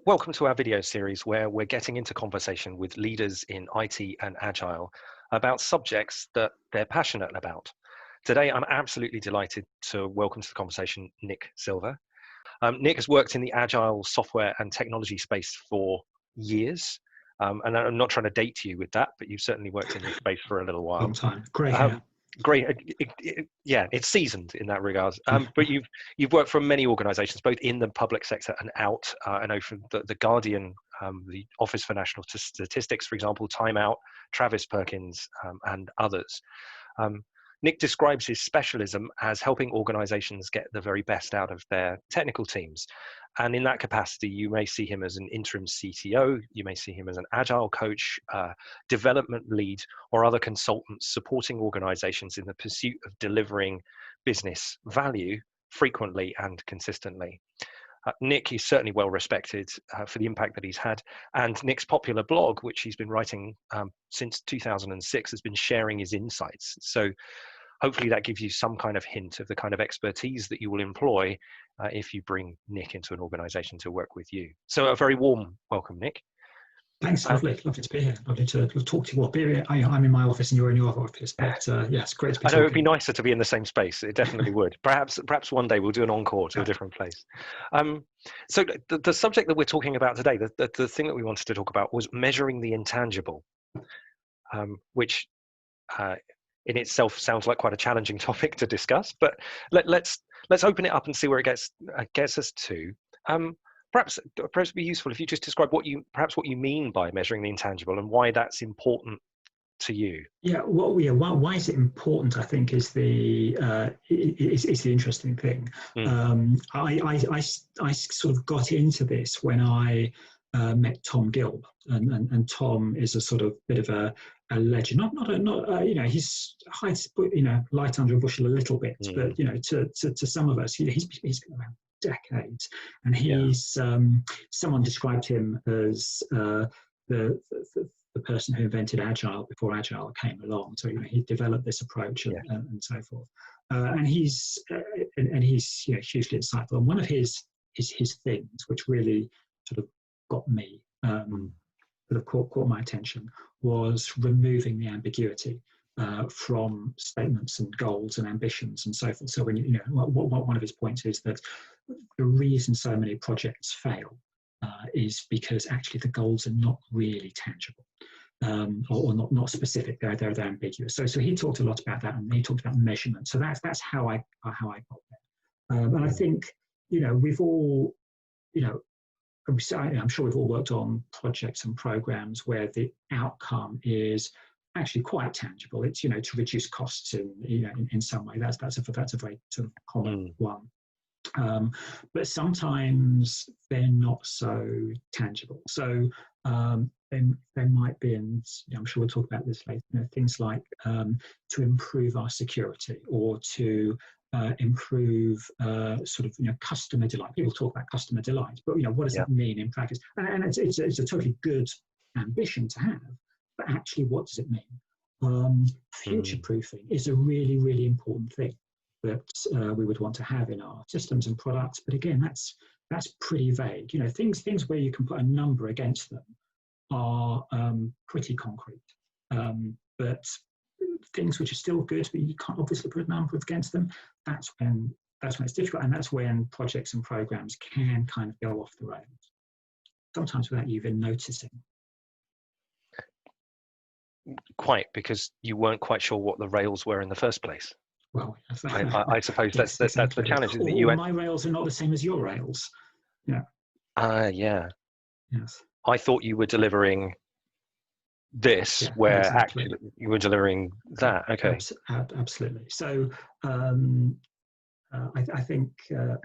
Welcome to our video series where we're getting into conversation with leaders in IT and Agile about subjects that they're passionate about. Today, I'm absolutely delighted to welcome to the conversation Nik Silver. Nik has worked in the Agile software and technology space for years. And I'm not trying to date you with that, but you've certainly worked in this space for a little while. Long time, grey hair. Great, yeah, it's seasoned in that regard. But you've worked for many organisations, both in the public sector and out. I know from the Guardian, the Office for National Statistics, for example, Time Out, Travis Perkins, and others. Nik describes his specialism as helping organisations get the very best out of their technical teams. And in that capacity, you may see him as an interim CTO, you may see him as an Agile coach, development lead, or other consultants supporting organisations in the pursuit of delivering business value frequently and consistently. Nik is certainly well respected for the impact that he's had, and Nik's popular blog, which he's been writing since 2006, has been sharing his insights. So hopefully that gives you some kind of hint of the kind of expertise that you will employ if you bring Nik into an organisation to work with you. So a very warm welcome, Nik. Thanks, lovely to be here. Lovely to talk to you. Well, I'm in my office and you're in your office, but yes, great to be talking. I know it'd be nicer to be in the same space. It definitely would. Perhaps one day we'll do an encore to a different place. So the subject that we're talking about today, the thing that we wanted to talk about was measuring the intangible, which in itself sounds like quite a challenging topic to discuss. But let's open it up and see where it gets us to. Perhaps it'd be useful if you just describe what you mean by measuring the intangible and why that's important to you. Yeah, why is it important? I think is the interesting thing. I sort of got into this when I met Tom Gilb, and Tom is a sort of bit of a legend. Not he's hides light under a bushel a little bit, but to some of us, he's been around decades, and he's someone described him as the person who invented Agile before Agile came along. So he developed this approach and so forth, and he's hugely insightful. And one of his things, which really sort of got me, sort of caught my attention, was removing the ambiguity from statements and goals and ambitions and so forth. So when one of his points is that the reason so many projects fail is because actually the goals are not really tangible, or not specific. They're ambiguous. So he talked a lot about that, and he talked about measurement. So that's how I got there. And I think we've all I'm sure we've all worked on projects and programs where the outcome is actually quite tangible. It's to reduce costs in some way. That's a very sort of common one. But sometimes they're not so tangible. So they might be, and I'm sure we'll talk about this later, things like to improve our security, or to improve sort of customer delight. People talk about customer delight, but what does that mean in practice? And it's a totally good ambition to have, but actually what does it mean? Future proofing is a really, really important thing that we would want to have in our systems and products. But again, that's pretty vague. Things where you can put a number against them are pretty concrete. But things which are still good, but you can't obviously put a number against them, that's when it's difficult, and that's when projects and programs can kind of go off the rails, sometimes without you even noticing. Quite, because you weren't quite sure what the rails were in the first place. Well, I suppose that's the challenge, isn't it? My rails are not the same as your rails. Yeah. Yeah. Yes. I thought you were delivering this, where actually you were delivering that. Okay. Absolutely. So I think a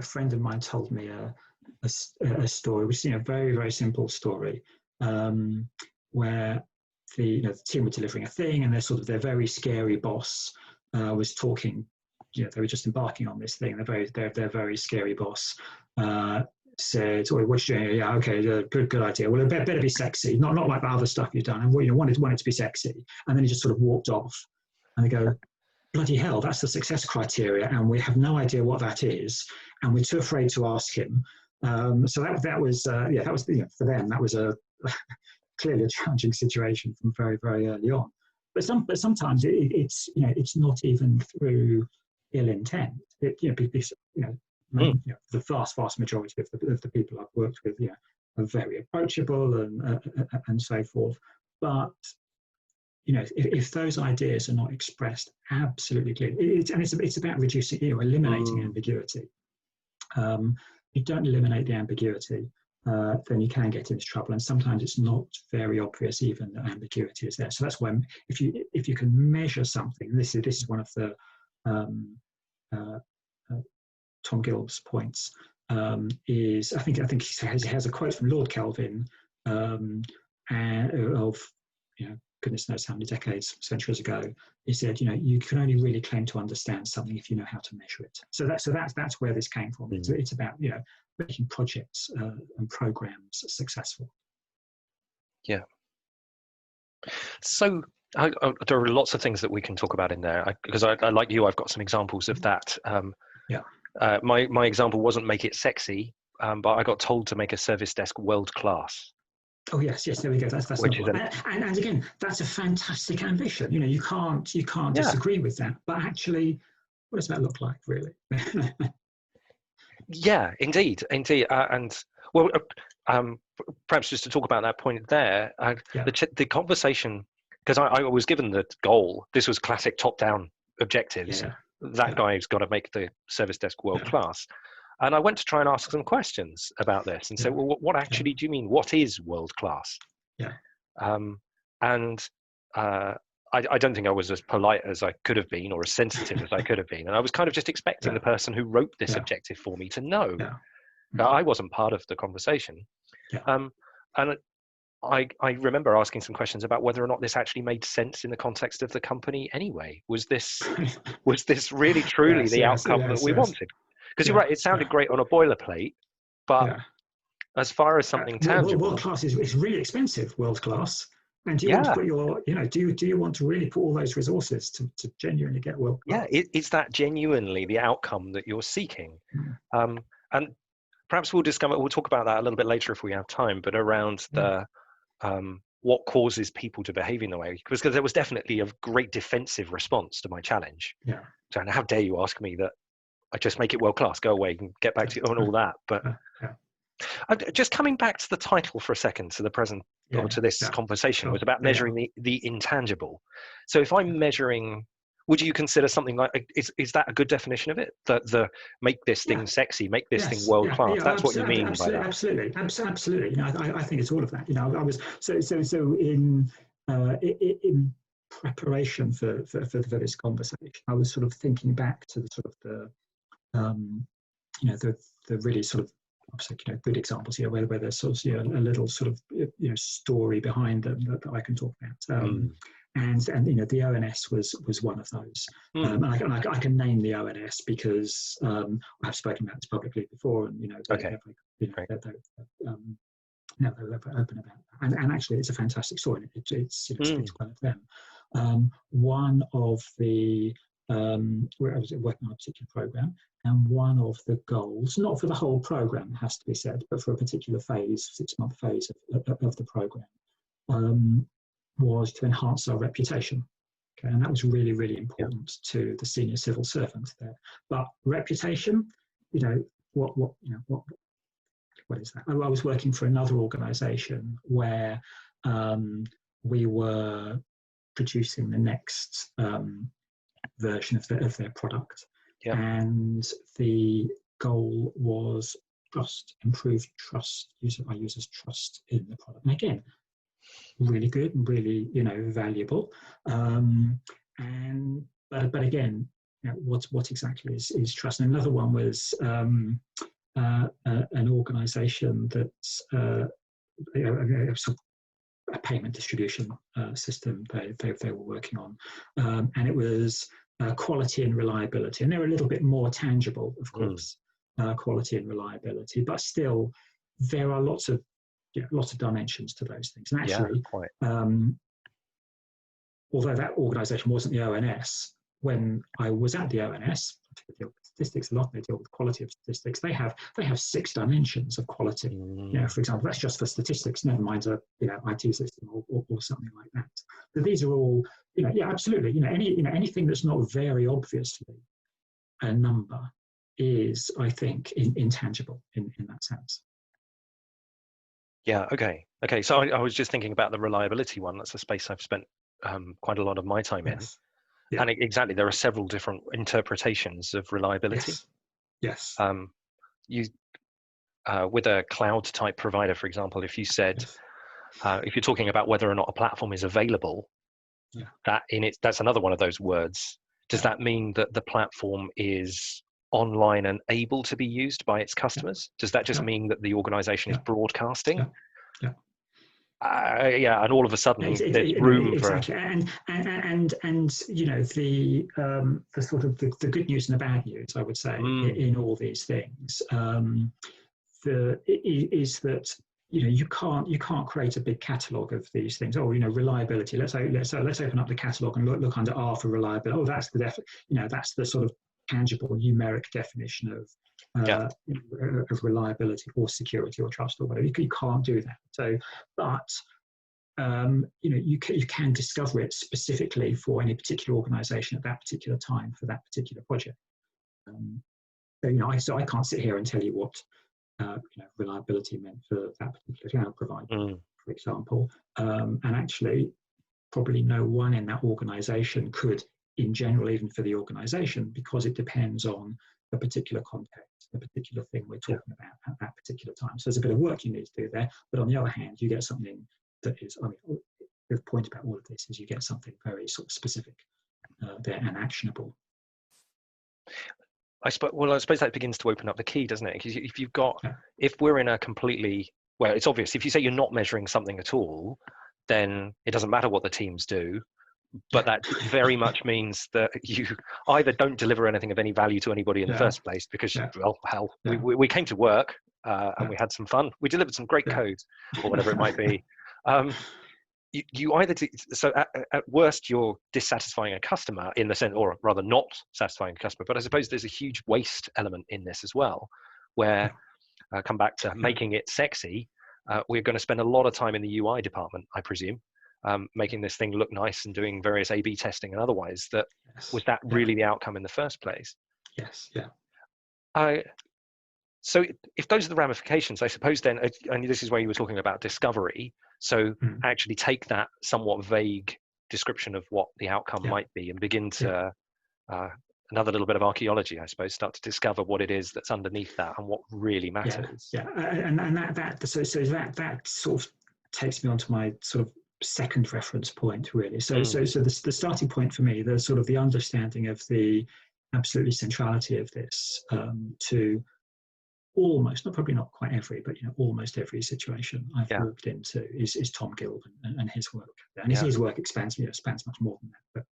friend of mine told me a story, which is a very, very simple story, where the team were delivering a thing, and their very scary boss was talking. They were just embarking on this thing. Their very scary boss said, "Oh, what you doing? Yeah, okay, good idea. Well, it better be sexy, not like the other stuff you've done." And want it to be sexy. And then he just sort of walked off. And they go, "Bloody hell, that's the success criteria, and we have no idea what that is, and we're too afraid to ask him. So that was that was for them that was a clearly a challenging situation from very very early on. But sometimes it's not even through ill intent. Because the vast majority of the people I've worked with are very approachable and so forth. But if those ideas are not expressed absolutely clearly, it's about reducing, eliminating ambiguity. You don't eliminate the ambiguity, then you can get into trouble. And sometimes it's not very obvious even that ambiguity is there. So that's when, if you can measure something, this is one of the Tom Gilb's points. Is I think he has a quote from Lord Kelvin of goodness knows how many decades, centuries ago. He said, you can only really claim to understand something if you know how to measure it. So that's where this came from. It's about making projects and programs successful. Yeah. So there are lots of things that we can talk about in there because I like you. I've got some examples of that. My example wasn't make it sexy, but I got told to make a service desk world class. Oh yes, there we go. That's and again, that's a fantastic ambition. You can't disagree with that. But actually, what does that look like, really? Yeah, indeed. And well, perhaps just to talk about that point there, the conversation, because I was given the goal. This was classic top-down objectives. That guy's got to make the service desk world class. And I went to try and ask some questions about this and say, well, what actually do you mean? What is world class? I don't think I was as polite as I could have been or as sensitive as I could have been. And I was kind of just expecting the person who wrote this objective for me to know that I wasn't part of the conversation. And I remember asking some questions about whether or not this actually made sense in the context of the company anyway. Was this really truly the outcome that we wanted? Because you're right, it sounded great on a boilerplate, but as far as something tangible, world class is really expensive. World class, and do you want to put your, do you want to really put all those resources to genuinely get world class? Yeah, is that genuinely the outcome that you're seeking? And perhaps we'll talk about that a little bit later if we have time. But around the what causes people to behave in the way, because there was definitely a great defensive response to my challenge. So how dare you ask me that? I just make it world class, go away and get back to you on all that. But just coming back to the title for a second, to the present, or to this conversation, was about measuring the intangible. So if I'm measuring, would you consider something like, is that a good definition of it? The make this thing sexy, make this thing world class. That's what you mean by that. Absolutely. I think it's all of that. I was so in preparation for this conversation, I was sort of thinking back to the sort of the really sort of good examples here where there's sort of a little sort of story behind them that I can talk about. And the ONS was one of those. I can name the ONS because I've spoken about this publicly before, and they're open about that. And actually, it's a fantastic story. It speaks well of them. One of the where I was working on a particular program, and one of the goals, not for the whole program, has to be said, but for a particular phase, 6-month phase of the program, was to enhance our reputation. Okay, and that was really, really important to the senior civil servants there. But reputation, what is that? I was working for another organisation where we were producing the next version of their product, and the goal was improved trust, our users' trust in the product. And again, really good and really valuable. But again, what exactly is trust? And another one was an organisation that's a payment distribution system they were working on, and it was quality and reliability, and they're a little bit more tangible, of course, quality and reliability, but still there are lots of dimensions to those things. And actually, although that organisation wasn't the ONS, when I was at the ONS, statistics a lot. They deal with quality of statistics. They have 6 dimensions of quality. For example, that's just for statistics. Never mind a IT system or something like that. But these are all absolutely. Anything that's not very obviously a number is, I think, intangible in that sense. Yeah. Okay. So I was just thinking about the reliability one. That's a space I've spent quite a lot of my time in. Yeah. And exactly, there are several different interpretations of reliability. Yes. You with a cloud type provider, for example, if you said, if you're talking about whether or not a platform is available, that's another one of those words. Does that mean that the platform is online and able to be used by its customers? Does that just mean that the organization is broadcasting? And all of a sudden there's room exactly. And the sort of the good news and the bad news, I would say, in all these things, is that you can't create a big catalogue of these things. Reliability. Let's open up the catalogue and look under R for reliability. That's that's the sort of tangible numeric definition of reliability or security or trust or whatever. You can't do that. So, but you can discover it specifically for any particular organisation at that particular time for that particular project. So I can't sit here and tell you what reliability meant for that particular cloud provider, for example, and actually probably no one in that organisation could, in general, even for the organisation, because it depends on the particular context, the particular thing we're talking about at that particular time. So there's a bit of work you need to do there, but on the other hand, you get something that is, the point about all of this is you get something very sort of specific there and actionable. I suppose that begins to open up the key, doesn't it? Because if we're in a completely, well, it's obvious, if you say you're not measuring something at all, then it doesn't matter what the teams do. But that very much means that you either don't deliver anything of any value to anybody in the first place because, we came to work and we had some fun. We delivered some great code or whatever it might be. You either so at worst you're dissatisfying a customer in the sense, or rather not satisfying a customer. But I suppose there's a huge waste element in this as well, where come back to making it sexy. We're going to spend a lot of time in the UI department, I presume. Making this thing look nice and doing various A/B testing and otherwise. Was that really the outcome in the first place? Yes. So if those are the ramifications, I suppose then, and this is where you were talking about discovery. So actually take that somewhat vague description of what the outcome might be and begin to another little bit of archaeology, I suppose, start to discover what it is that's underneath that and what really matters. And that sort of takes me on to my sort of second reference point, really. So the starting point for me, the sort of the understanding of the absolutely centrality of this to almost, probably not quite every, but almost every situation I've walked into is Tom Gilb and his work. And his work expands much more than that. But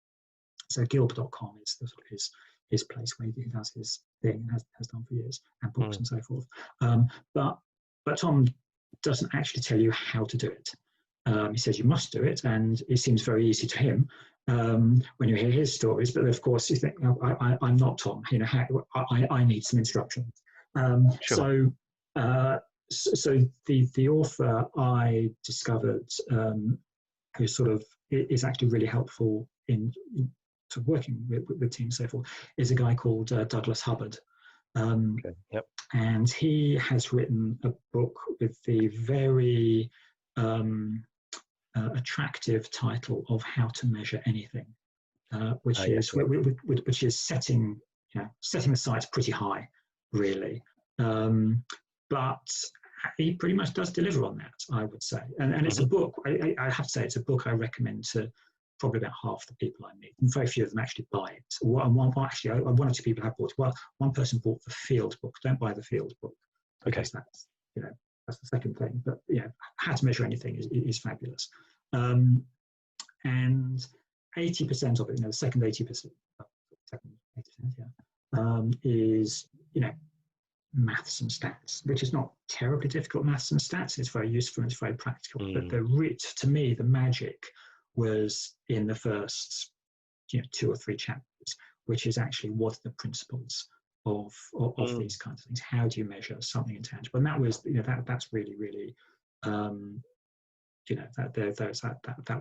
so Gilb.com is the sort of his place where he does his thing and has done for years, and books and so forth. But Tom doesn't actually tell you how to do it. He says you must do it, and it seems very easy to him when you hear his stories. But of course, you think, I'm not Tom. I need some instruction. So the author I discovered, who sort of is actually really helpful in sort of working with teams and so forth, is a guy called Douglas Hubbard. And he has written a book with the very attractive title of How to Measure Anything, which is setting the sights pretty high, really. But he pretty much does deliver on that, I would say. And it's a book, I have to say, it's a book I recommend to probably about half the people I meet. And very few of them actually buy it. One or two people have bought it. Well, one person bought the field book. Don't buy the field book, because that's the second thing. But How to Measure Anything is fabulous. And 80% of it, the second 80%, is maths and stats, which is not terribly difficult. Maths and stats is very useful and it's very practical. But to me, the magic was in the first 2 or 3 chapters, which is actually what are the principles these kinds of things. How do you measure something intangible? And that was, that's really, really, that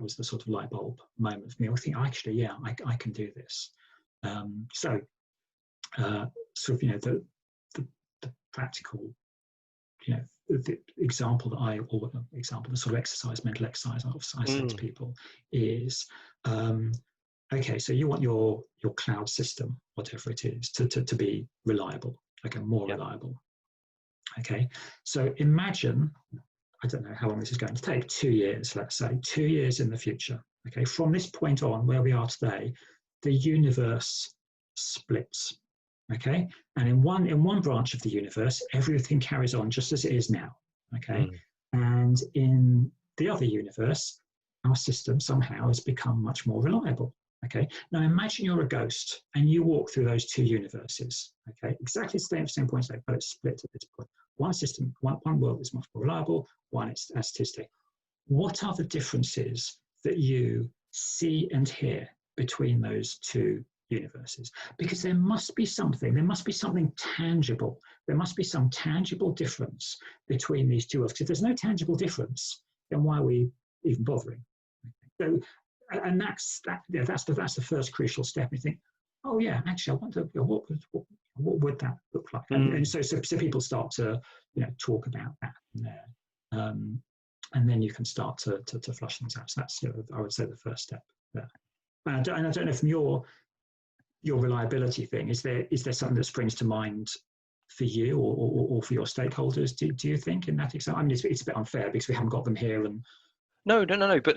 was the sort of light bulb moment for me. I think, actually, yeah, I can do this. Sort of, the practical, the example that the sort of exercise, mental exercise I say to people is, okay, so you want your cloud system, whatever it is, to be reliable, more reliable. Okay, so imagine, I don't know how long this is going to take, 2 years, let's say, 2 years in the future. Okay, from this point on, where we are today, the universe splits. Okay, and in one branch of the universe, everything carries on just as it is now. Okay, and in the other universe, our system somehow has become much more reliable. Okay, now imagine you're a ghost and you walk through those two universes. Okay, exactly the same point, but it's split at this point. One system, one world is much more reliable, one is statistic. What are the differences that you see and hear between those two universes? Because there must be something tangible. There must be some tangible difference between these two worlds. Because if there's no tangible difference, then why are we even bothering? So, and that's the first crucial step. You think, oh yeah, actually, I wonder what would that look like? And so people start to talk about that there, and then you can start to flush things out. So that's I would say the first step there. And I don't know from your reliability thing, is there something that springs to mind for you or for your stakeholders? Do you think in that example? I mean, it's a bit unfair because we haven't got them here. And no. But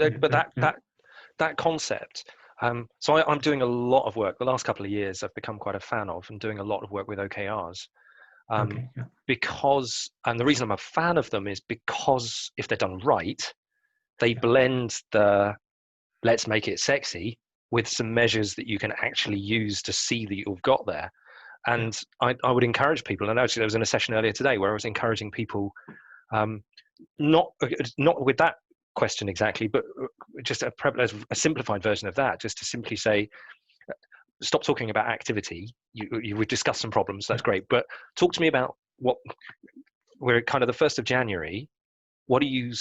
that concept. So I'm doing a lot of work. The last couple of years, I've become quite a fan of, and doing a lot of work with OKRs. Because, and the reason I'm a fan of them is because if they're done right, they blend the let's make it sexy with some measures that you can actually use to see that you've got there. And I would encourage people, and actually I was in a session earlier today where I was encouraging people, not with that question exactly, but just a simplified version of that, just to simply say, stop talking about activity. We've discussed some problems, that's great, but talk to me about we're kind of the 1st of January. What do you,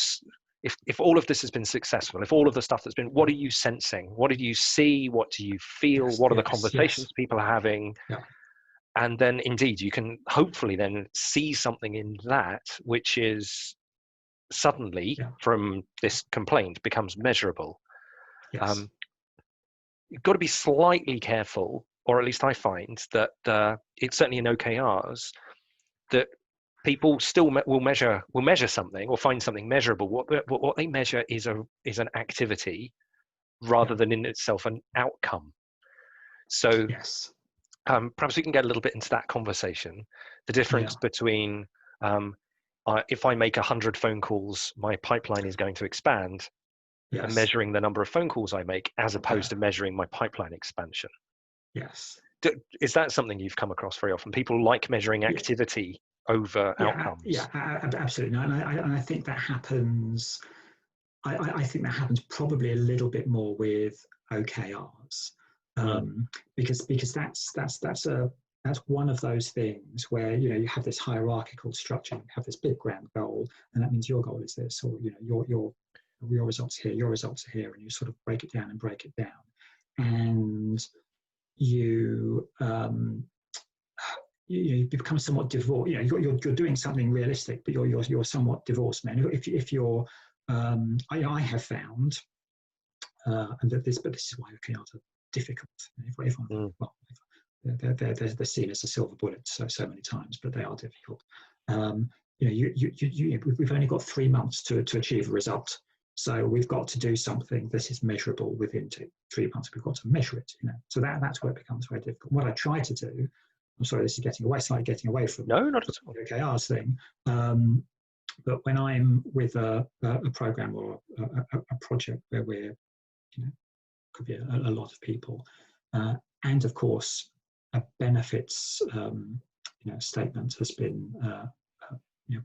if all of this has been successful, if all of the stuff that's been, what are you sensing? What do you see? What do you feel? What are the conversations people are having? And then indeed, you can hopefully then see something in that, which is suddenly from this complaint becomes measurable. You've got to be slightly careful, or at least I find that it's certainly in OKRs that people still will measure something or find something measurable. What they measure is an activity rather than in itself an outcome. So perhaps we can get a little bit into that conversation. The difference between if I make 100 phone calls, my pipeline is going to expand, and measuring the number of phone calls I make as opposed to measuring my pipeline expansion. Is that something you've come across very often? People like measuring activity over outcomes. Absolutely. No, and I think that happens. I think that happens probably a little bit more with OKRs, because that's one of those things where you have this hierarchical structure. You have this big grand goal, and that means your goal is this, or your results here, your results are here, and you sort of break it down, and you become somewhat divorced. You're doing something realistic, but you're somewhat divorced. Man, if you're, I have found, and this is why OKRs are difficult. They're seen as a silver bullet so many times, but they are difficult. We've only got 3 months to achieve a result. So we've got to do something that is measurable within 3 months. We've got to measure it. So that's where it becomes very difficult. What I try to do, I'm sorry, this is slightly getting away from not at all. the OKRs thing. But when I'm with a program or a project where we're, could be a lot of people, and of course, a benefits statement has been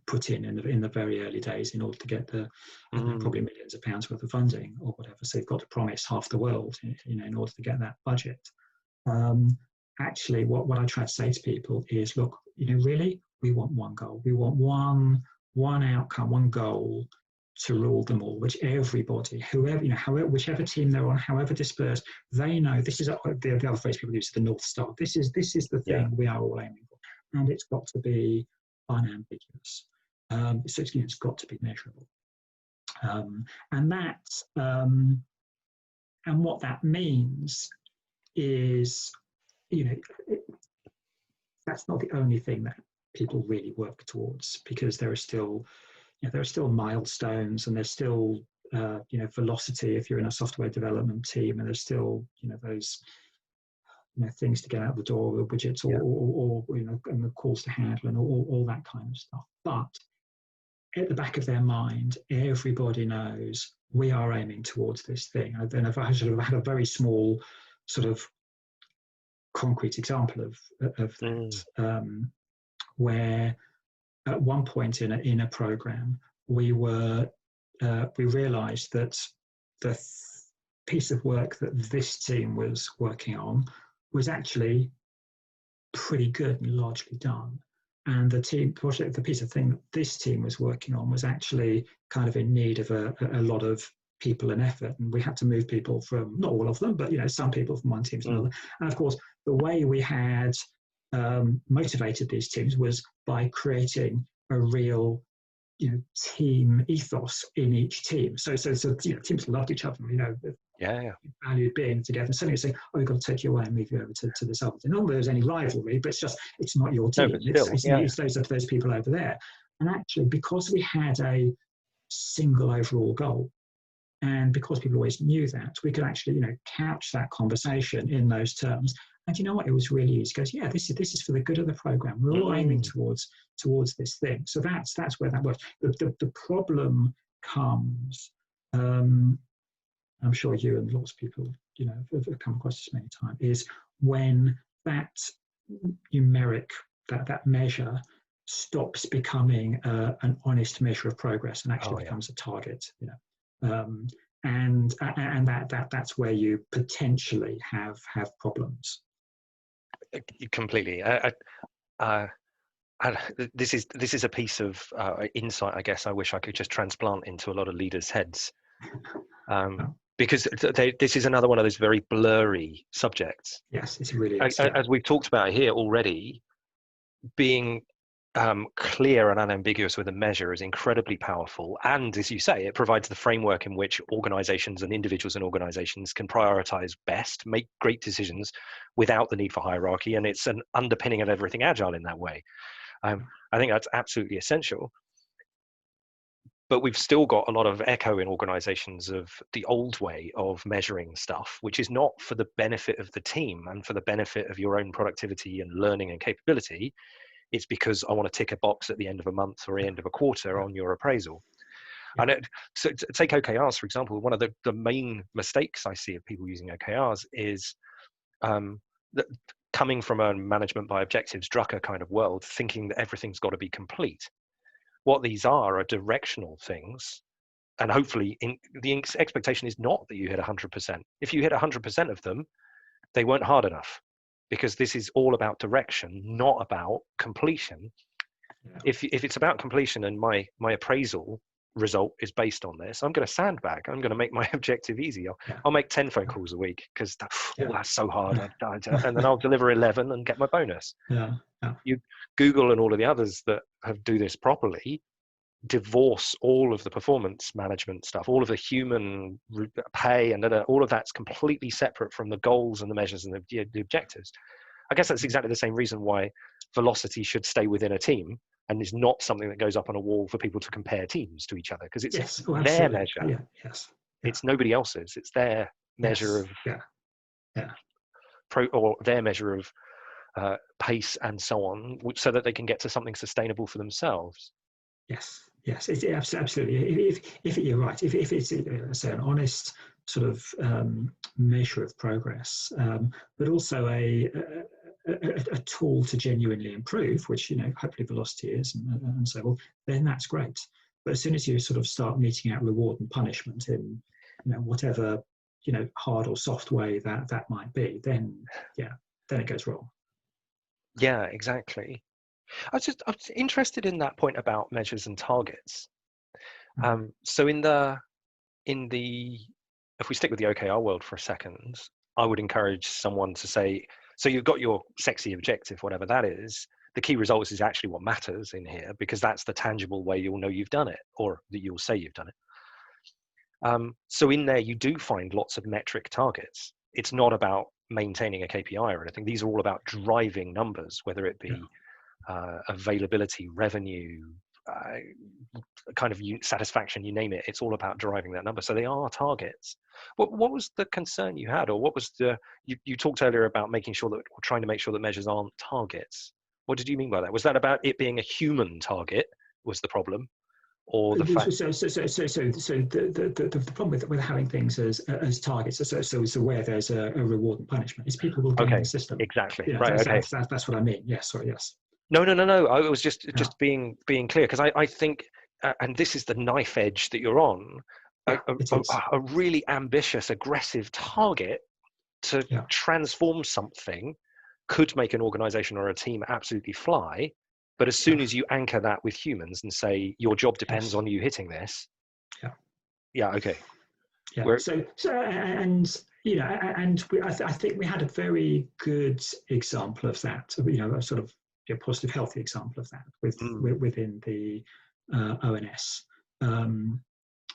put in the very early days in order to get the probably millions of pounds worth of funding or whatever. So you've got to promise half the world, in order to get that budget. actually what I try to say to people is, look, really, we want one goal. We want one outcome, one goal to rule them all, which everybody, whoever, however, whichever team they're on, however dispersed, they know this is the other phrase people use, the North Star. This is the thing we are all aiming for. And it's got to be unambiguous. So it's got to be measurable. And what that means is, that's not the only thing that people really work towards, because there are still milestones, and there's still velocity if you're in a software development team, and there's still those things to get out the door, or widgets, or and the calls to handle, and all that kind of stuff. But at the back of their mind, everybody knows we are aiming towards this thing. And then I sort of had a very small sort of concrete example of that, where at one point in a program, we realized that the piece of work that this team was working on was actually pretty good and largely done. And the piece of thing that this team was working on was actually kind of in need of a lot of people and effort. And we had to move people from, not all of them, but some people from one team to another. And of course, the way we had motivated these teams was by creating a real team ethos in each team. So teams loved each other, valued being together. And suddenly saying, we've got to take you away and move you over to this other thing. Not that there's any rivalry, but it's not your team. It's those people over there. And actually, because we had a single overall goal, and because people always knew that, we could actually couch that conversation in those terms. And you know what? It was really easy. It goes, yeah, this is for the good of the program. We're all aiming towards this thing. So that's where that works. The problem comes. I'm sure you and lots of people have come across this many times. Is when that numeric that measure stops becoming an honest measure of progress and actually becomes a target. And that's where you potentially have problems. Completely. This is a piece of insight, I guess, I wish I could just transplant into a lot of leaders' heads, because this is another one of those very blurry subjects. Yes, it's really as we've talked about here already. Being clear and unambiguous with a measure is incredibly powerful, and as you say, it provides the framework in which organizations and individuals and organizations can prioritize best, make great decisions without the need for hierarchy, and it's an underpinning of everything Agile in that way. I think that's absolutely essential. But we've still got a lot of echo in organizations of the old way of measuring stuff, which is not for the benefit of the team and for the benefit of your own productivity and learning and capability. It's because I want to tick a box at the end of a month or the end of a quarter on your appraisal. And so take OKRs, for example. One of the main mistakes I see of people using OKRs is coming from a management by objectives, Drucker kind of world, thinking that everything's got to be complete. What these are directional things. And hopefully the expectation is not that you hit 100%. If you hit 100% of them, they weren't hard enough. Because this is all about direction, not about completion. If it's about completion and my appraisal result is based on this, I'm going to sandbag. I'm going to make my objective easy. I'll make 10 phone calls a week because that's so hard. And then I'll deliver 11 and get my bonus. You Google and all of the others that do this properly divorce all of the performance management stuff, all of the human pay, and all of that's completely separate from the goals and the measures and the objectives. I guess that's exactly the same reason why velocity should stay within a team and is not something that goes up on a wall for people to compare teams to each other, because it's their measure. It's nobody else's. It's their measure of or their measure of pace and so on, so that they can get to something sustainable for themselves. Yes, it's absolutely. If you're right, if it's say an honest sort of measure of progress, but also a tool to genuinely improve, which hopefully velocity is, and so on, then that's great. But as soon as you sort of start meting out reward and punishment in whatever hard or soft way that might be, then then it goes wrong. Yeah, exactly. I was interested in that point about measures and targets. So in the if we stick with the OKR world for a second, I would encourage someone to say, so you've got your sexy objective, whatever that is. The key results is actually what matters in here, because that's the tangible way you'll know you've done it, or that you'll say you've done it. So in there, you do find lots of metric targets. It's not about maintaining a KPI or anything. These are all about driving numbers, whether it be availability, revenue, kind of satisfaction, you name it. It's all about deriving that number. So they are targets. What was the concern you had, or what was you talked earlier about making sure that, or trying to make sure that measures aren't targets. What did you mean by that? Was that about it being a human target was the problem, or the fact? So the problem with having things as targets, so where there's a reward and punishment, is people will game the system. Exactly. Yeah, right. Okay. That's what I mean. Yes. Sorry. Yes. No. I was just being clear, because I think, and this is the knife edge that you're on, a really ambitious, aggressive target to transform something could make an organization or a team absolutely fly. But as soon as you anchor that with humans and say your job depends on you hitting this, okay. Yeah. So and I think we had a very good example of that. A sort of positive, healthy example of that within the ONS,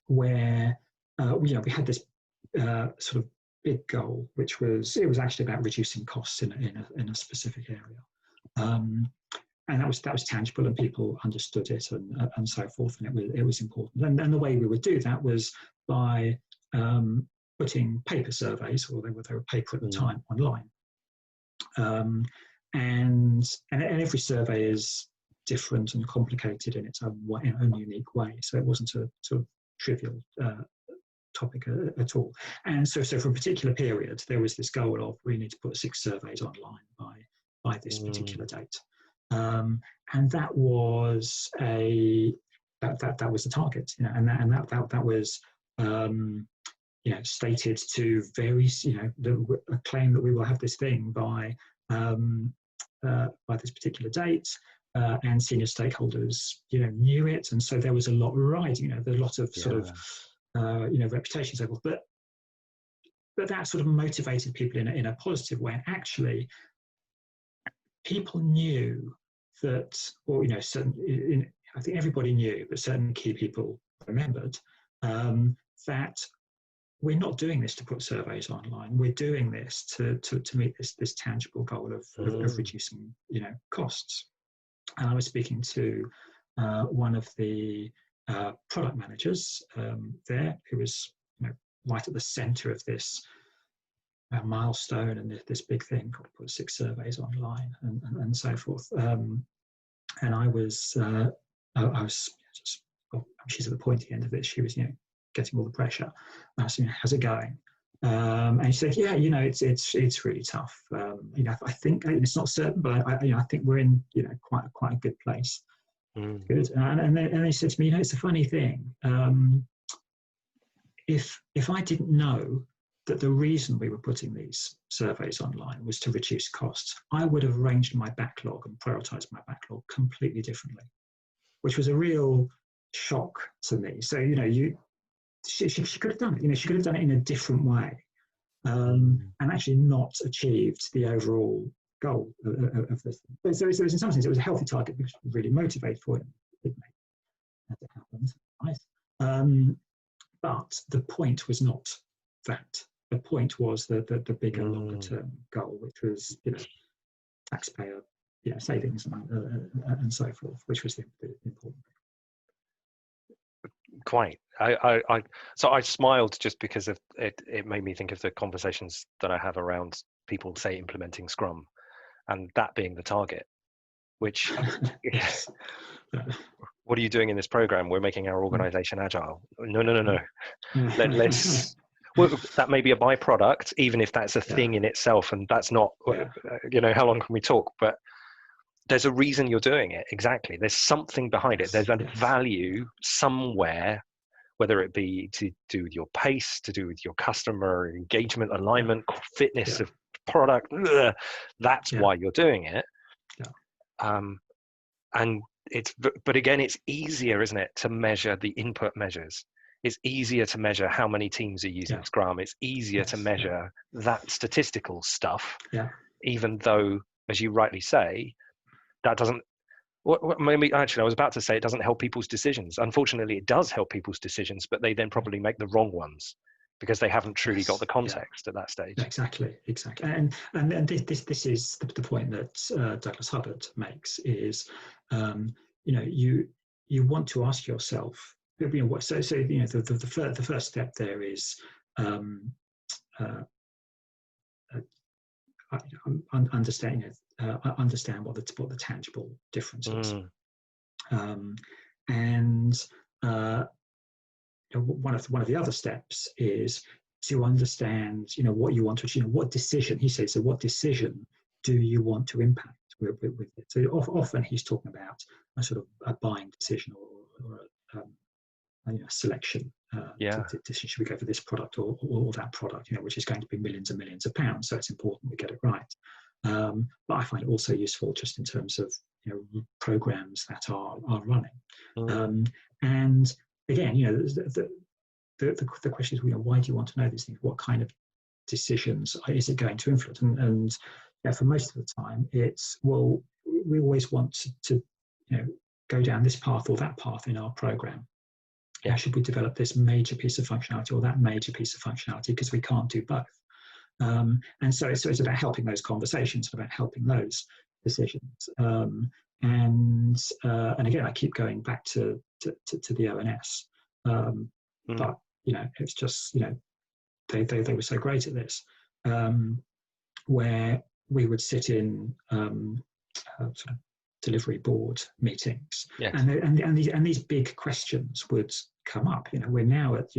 where we had this sort of big goal, which was actually about reducing costs in a specific area. And that was tangible, and people understood it, and so forth, and it was important. And the way we would do that was by putting paper surveys, or they were paper at the time, online. And every survey is different and complicated in its own unique way. So it wasn't a sort of trivial topic at all. And so for a particular period, there was this goal of we need to put 6 surveys online by this particular date. And that was that was the target, and that was stated to very a claim that we will have this thing by this particular date, and senior stakeholders knew it, and so there was a lot riding. There's a lot of sort of reputation, so forth. But that sort of motivated people in a positive way. And actually, people knew that, or I think everybody knew, but certain key people remembered that we're not doing this to put surveys online. We're doing this to meet this tangible goal of reducing costs. And I was speaking to one of the product managers there, who was right at the centre of this milestone and this big thing called put 6 surveys online and so forth. And I was just, she's at the pointy end of it. She was getting all the pressure. And I said, how's it going? And she said, it's really tough. I think it's not certain, but I think we're in quite a good place. Good. And then he said to me, it's a funny thing. If I didn't know that the reason we were putting these surveys online was to reduce costs, I would have arranged my backlog and prioritized my backlog completely differently, which was a real shock to me. So, she could have done it. She could have done it in a different way, and actually not achieved the overall goal of this. But so in some sense, it was a healthy target because we were really motivated for it. It happened. Nice. But the point was not that. The point was the bigger, longer term goal, which was taxpayer savings and so forth, which was the important thing. Quite. So I smiled just because of it. It made me think of the conversations that I have around people, say, implementing Scrum, and that being the target. Which, yes. What are you doing in this program? We're making our organization agile. No. Let's. Well, that may be a byproduct, even if that's a thing in itself, and that's not. How long can we talk? But there's a reason you're doing it. Exactly. There's something behind it. There's a value somewhere, whether it be to do with your pace, to do with your customer engagement, alignment, fitness of product. Ugh. That's why you're doing it. Yeah. And but again, it's easier, isn't it, to measure the input measures. It's easier to measure how many teams are using Scrum. It's easier to measure that statistical stuff, even though, as you rightly say, that doesn't. Maybe actually, I was about to say it doesn't help people's decisions. Unfortunately, it does help people's decisions, but they then probably make the wrong ones because they haven't truly got the context at that stage. Exactly. And this is the point that Douglas Hubbard makes is, you want to ask yourself, the first step there is understand what the tangible difference is. And one of the other steps is to understand, what you want to achieve. What decision, he says, so what decision do you want to impact with it? So often he's talking about a sort of a buying decision or a selection. Decision, should we go for this product or that product? Which is going to be millions and millions of pounds. So it's important we get it right. But I find it also useful just in terms of programs that are running. And again, the question is, why do you want to know these things? What kind of decisions is it going to influence? And for most of the time, it's, well, we always want to go down this path or that path in our program. Should we develop this major piece of functionality or that major piece of functionality, because we can't do both? And so it's about helping those conversations, about helping those decisions. And again, I keep going back to the ONS, but it's just they were so great at this, where we would sit in sort of delivery board meetings, and these big questions would come up. We're now at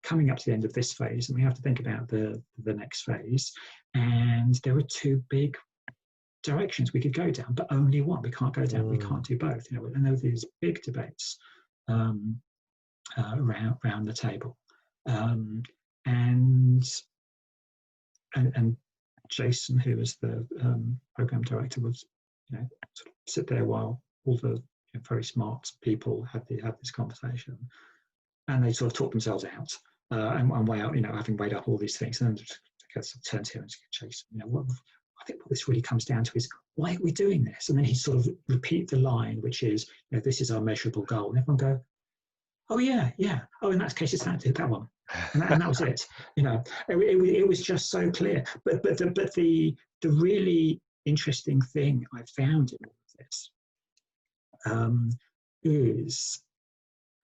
coming up to the end of this phase, and we have to think about the next phase, and there are two big directions we could go down, but only one. We can't go down. We can't do both. And there were these big debates around the table, and Jason, who was the program director, was sort of sit there while all the very smart people had this conversation, and they sort of talked themselves out and weigh out, having weighed up all these things, and then just turn to him and say, Jason, I think what this really comes down to is, why are we doing this? And then he sort of repeat the line, which is, this is our measurable goal, and everyone go, oh yeah. Oh, in that case, it's that one. And that was it. It was just so clear. But the really interesting thing I found in all of this is,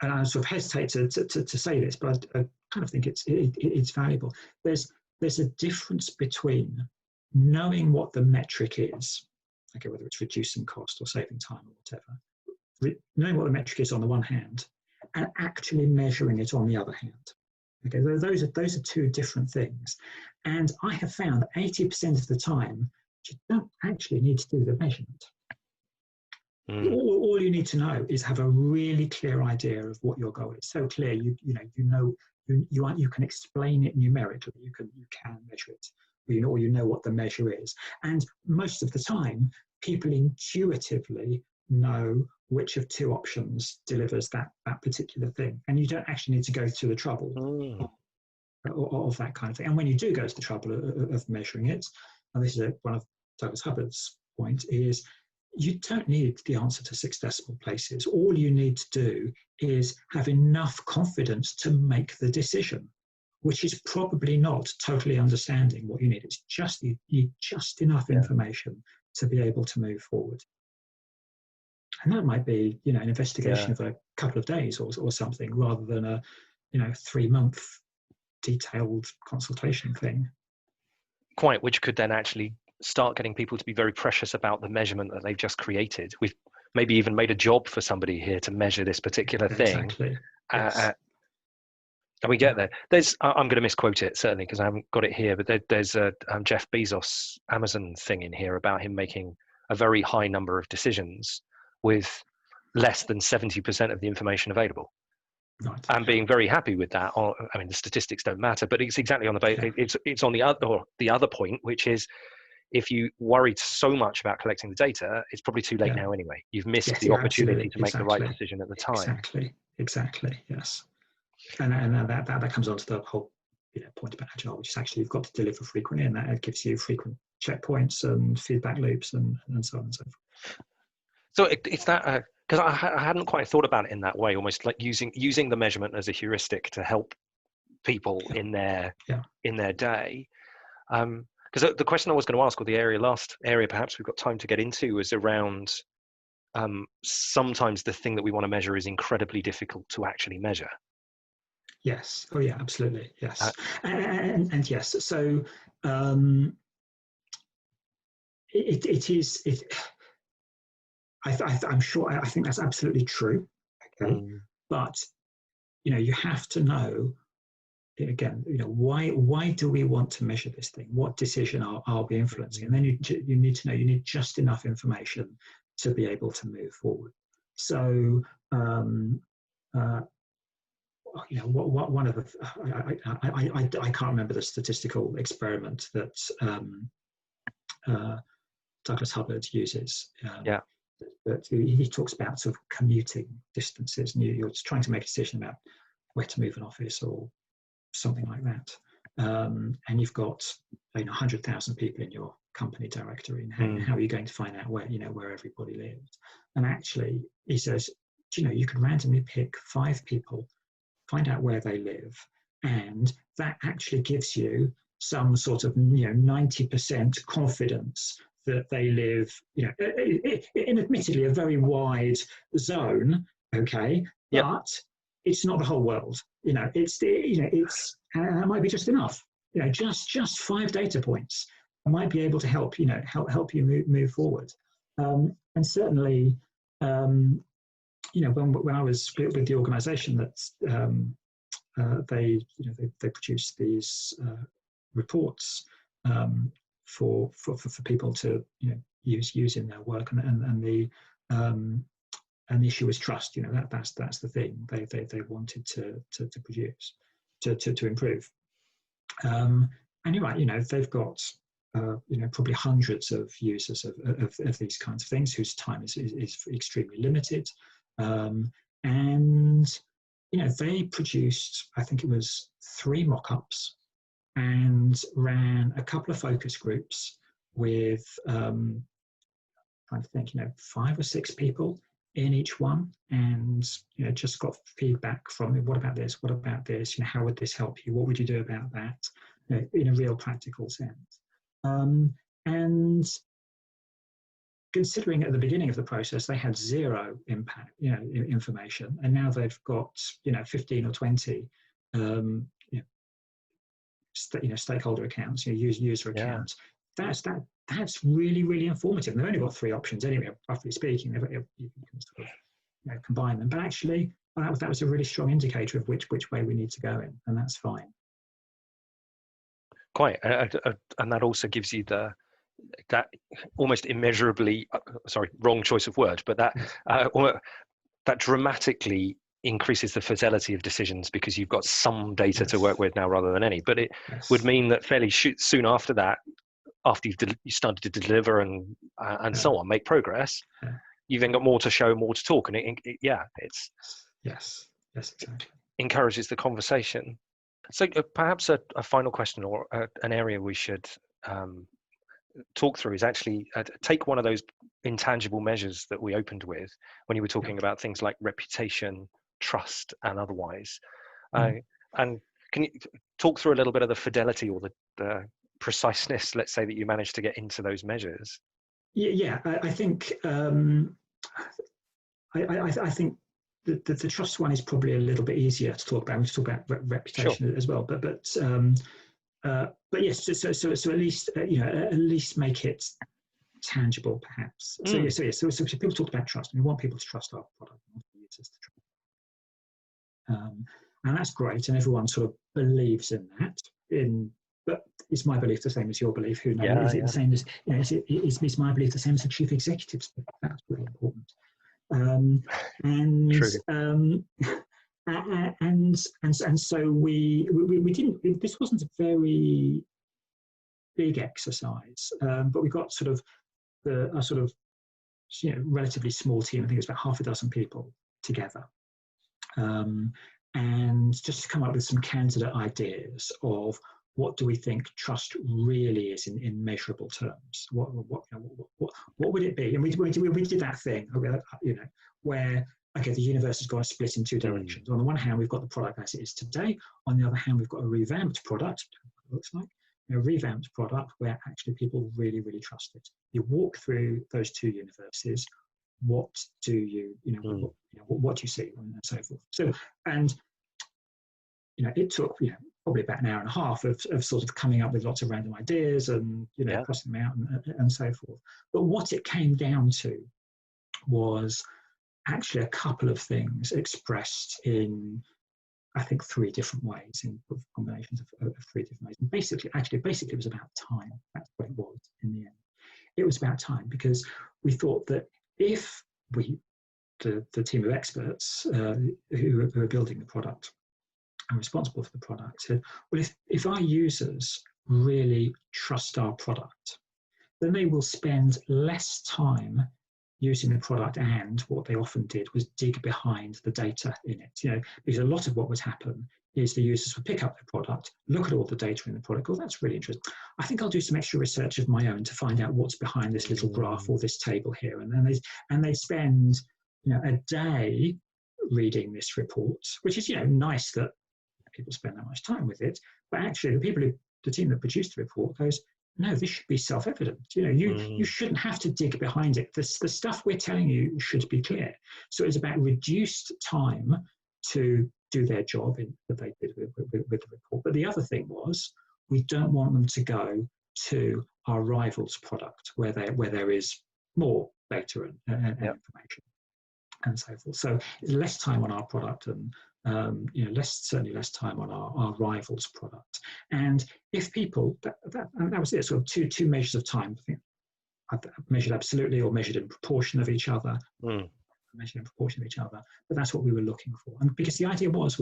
and I sort of hesitate to say this, but I kind of think it's valuable. There's a difference between knowing what the metric is, okay, whether it's reducing cost or saving time or whatever, knowing what the metric is on the one hand, and actually measuring it on the other hand. Okay, those are two different things. And I have found that 80% of the time, you don't actually need to do the measurement. All you need to know is have a really clear idea of what your goal is. So clear, you can explain it numerically. You can measure it, or you know what the measure is. And most of the time, people intuitively know which of two options delivers that particular thing, and you don't actually need to go through the trouble of that kind of thing. And when you do go to the trouble of measuring it, and this is one of Douglas Hubbard's point, is you don't need the answer to 6 decimal places. All you need to do is have enough confidence to make the decision, which is probably not totally understanding what you need. It's just you need just enough information to be able to move forward. And that might be, an investigation of a couple of days or something, rather than a, 3-month detailed consultation thing. Quite, which could then actually start getting people to be very precious about the measurement that they've just created. We've maybe even made a job for somebody here to measure this particular thing. Exactly. Yes. And we get there. I'm going to misquote it, certainly, because I haven't got it here, but there's a Jeff Bezos Amazon thing in here about him making a very high number of decisions with less than 70% of the information available. Right. and being very happy with that. Or, I mean, the statistics don't matter, but it's exactly on it's on the other point, which is, if you worried so much about collecting the data, it's probably too late now anyway. You've missed Yes, the opportunity absolutely. to make the right decision at the time. Exactly. Yes. And that comes on to the whole point about Agile, which is actually you've got to deliver frequently, and that gives you frequent checkpoints and feedback loops and so on and so forth. So it's that, because I hadn't quite thought about it in that way, almost like using the measurement as a heuristic to help people in their day. Because the question I was going to ask, or the last area perhaps we've got time to get into, was around sometimes the thing that we want to measure is incredibly difficult to actually measure. Yes. Oh yeah, absolutely. Yes. And yes. So it is. I'm sure. I think that's absolutely true. Okay. But you have to know. Again, why do we want to measure this thing? What decision are we influencing? And then you need to know. You need just enough information to be able to move forward. So. One of the I can't remember the statistical experiment that Douglas Hubbard uses. But he talks about sort of commuting distances, and you're trying to make a decision about where to move an office or something like that. And you've got 100,000 people in your company directory, and how are you going to find out where everybody lives? And actually, he says, you could randomly pick 5 people, find out where they live, and that actually gives you some sort of 90% confidence that they live in admittedly a very wide zone, okay, but it's not the whole world. It's and it might be just enough. Just 5 data points might be able to help help you move forward. And certainly, when I was with the organisation that they produce these reports for people to use in their work, and the issue is trust. That's the thing they wanted to produce to improve. And you're right. They've got probably hundreds of users of these kinds of things whose time is extremely limited. And they produced, I think it was 3 mock-ups, and ran a couple of focus groups with trying to think 5 or 6 people in each one, and just got feedback from what about this, how would this help you, what would you do about that, in a real practical sense. And considering at the beginning of the process they had 0 impact, information, and now they've got 15 or 20 stakeholder accounts, user accounts. That's really, really informative. And they've only got 3 options anyway, roughly speaking. You can sort of combine them, but actually that was a really strong indicator of which way we need to go in, and that's fine. Quite, and that also gives you that almost immeasurably, wrong choice of word, but that dramatically increases the fidelity of decisions, because you've got some data to work with now rather than any. But it would mean that fairly soon after that, after you started to deliver and so on, make progress, you've then got more to show, more to talk, and it's exactly, encourages the conversation. So perhaps a final question, or an area we should talk through, is actually take one of those intangible measures that we opened with when you were talking about things like reputation, trust, and otherwise. And can you talk through a little bit of the fidelity or the preciseness, let's say, that you managed to get into those measures? I think I think the trust one is probably a little bit easier to talk about. We talk about reputation as well, but yes. So at least at least make it tangible, perhaps. So people talked about trust. We want people to trust our product. We want users to trust. And that's great, and everyone sort of believes in that. But is my belief the same as your belief? Who knows? Is it the same as is my belief the same as the chief executive's belief? That's really important. And so we didn't. This wasn't a very big exercise, but we got sort of a sort of relatively small team. I think it was about half a dozen people together, and just to come up with some candidate ideas of what do we think trust really is in measurable terms. What would it be? And we did that thing, where okay, the universe has got to split in two directions. On the one hand, we've got the product as it is today. On the other hand, we've got a revamped product. It looks like a revamped product where actually people really, really trust it. You walk through those two universes. What do you, what do you see, and so forth. So, and it took probably about an hour and a half of sort of coming up with lots of random ideas and crossing them out and so forth. But what it came down to was actually a couple of things expressed in, I think, three different ways, in combinations of three different ways. And basically it was about time. That's what it was in the end. It was about time, because we thought that if the team of experts who are building the product and responsible for the product said, well, if our users really trust our product, then they will spend less time using the product, and what they often did was dig behind the data in it. Because a lot of what would happen is the users would pick up the product, look at all the data in the product. Oh, that's really interesting. I think I'll do some extra research of my own to find out what's behind this little graph or this table here. And then they spend a day reading this report, which is nice that people spend that much time with it. But actually, the team that produced the report goes, no, this should be self-evident. You shouldn't have to dig behind it. The stuff we're telling you should be clear. So it's about reduced time to do their job that they did with the report. But the other thing was, we don't want them to go to our rival's product where there is more data and information and so forth. So it's less time on our product and certainly less time on our rivals' product. And if people, that was it, sort of two measures of time. I think measured absolutely or measured in proportion of each other. Measured in proportion of each other. But that's what we were looking for. And because the idea was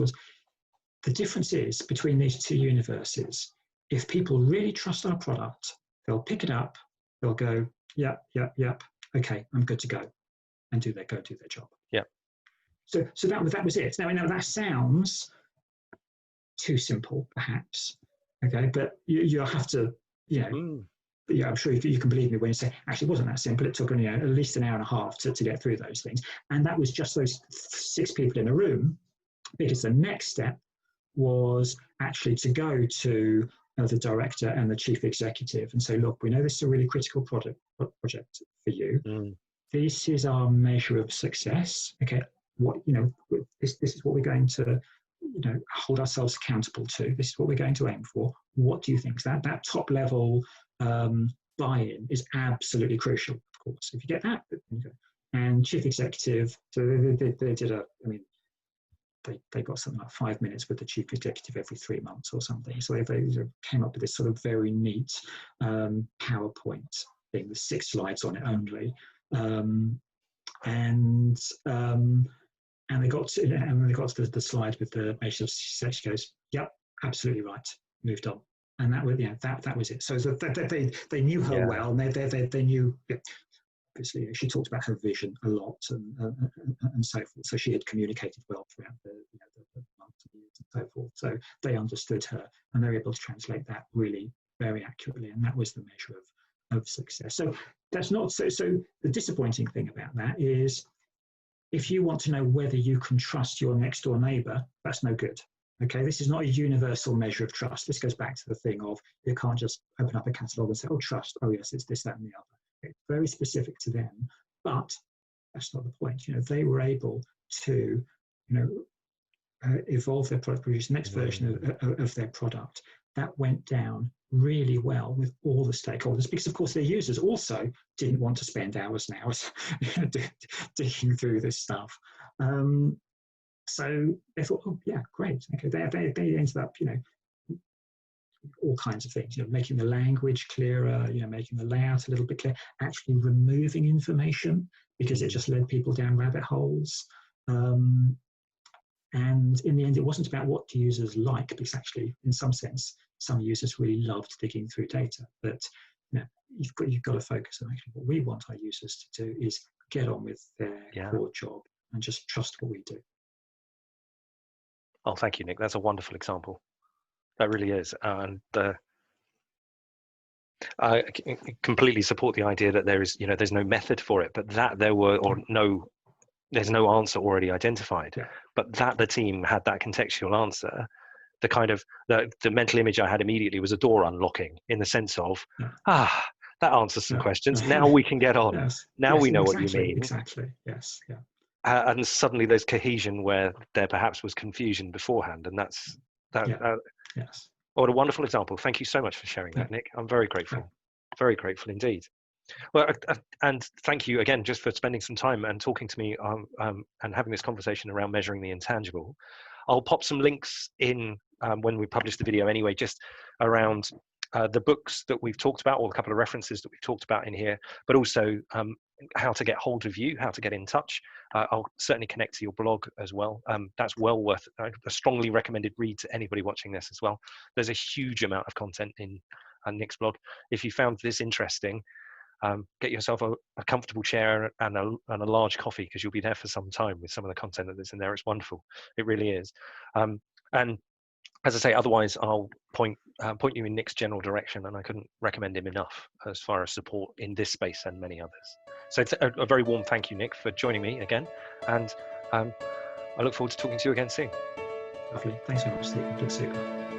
the difference is between these two universes, if people really trust our product, they'll pick it up, they'll go, yep, okay, I'm good to go, and go do their job. Yeah. So that was it. Now that sounds too simple, perhaps. Okay, but you'll have to, I'm sure you can believe me when you say, actually, it wasn't that simple. It took at least an hour and a half to get through those things. And that was just those 6 people in a room, because the next step was actually to go to the director and the chief executive and say, look, we know this is a really critical project for you. This is our measure of success. Okay, this is what we're going to hold ourselves accountable to. This is what we're going to aim for. What do you think? That top level buy-in is absolutely crucial, of course. If you get that, and chief executive, so they did they got something like 5 minutes with the chief executive every 3 months or something. So they came up with this sort of very neat PowerPoint thing with 6 slides on it only. And they got to the slide with the measure of success. She goes, "Yep, absolutely right. Moved on." And that was that was it. So they knew her well, and they knew. Obviously, she talked about her vision a lot and so forth. So she had communicated well throughout the months and years and so forth. So they understood her, and they were able to translate that really very accurately. And that was the measure of success. So that's not so. So the disappointing thing about that is, if you want to know whether you can trust your next door neighbour, that's no good. Okay, this is not a universal measure of trust. This goes back to the thing of, you can't just open up a catalogue and say, oh, trust, oh yes, it's this, that and the other. It's very specific to them, but that's not the point. They were able to, evolve their product, produce the next version of their product. That went down really well with all the stakeholders, because of course their users also didn't want to spend hours and hours digging through this stuff. So they thought, oh yeah, great. Okay, they ended up, all kinds of things, making the language clearer, making the layout a little bit clearer, actually removing information because it just led people down rabbit holes. And in the end, it wasn't about what users like, because actually, in some sense, some users really loved digging through data. But you've got to focus on actually what we want our users to do is get on with their core job and just trust what we do. Oh, thank you, Nik. That's a wonderful example. That really is. And I completely support the idea that there is, there's no method for it, but that there's no answer already identified, but that the team had that contextual answer. The kind of the mental image I had immediately was a door unlocking, in the sense of, that answers some questions. Now we can get on. Now we know what you mean. Exactly. Yes. Yeah. And suddenly there's cohesion where there perhaps was confusion beforehand, and that's that. Yes. What a wonderful example. Thank you so much for sharing that, Nik. I'm very grateful. Very grateful indeed. Well, and thank you again just for spending some time and talking to me and having this conversation around measuring the intangible. I'll pop some links in when we publish the video anyway, just around the books that we've talked about, or a couple of references that we've talked about in here, but also how to get hold of you, how to get in touch. I'll certainly connect to your blog as well. That's well worth a strongly recommended read to anybody watching this as well. There's a huge amount of content in Nik's blog. If you found this interesting, get yourself a comfortable chair and a large coffee, because you'll be there for some time with some of the content that's in there. It's wonderful. It really is. And as I say, otherwise I'll point you in Nik's general direction, and I couldn't recommend him enough as far as support in this space and many others. So it's a very warm thank you, Nik, for joining me again, and I look forward to talking to you again soon. Lovely. Thanks very much, Steve. Good to see you.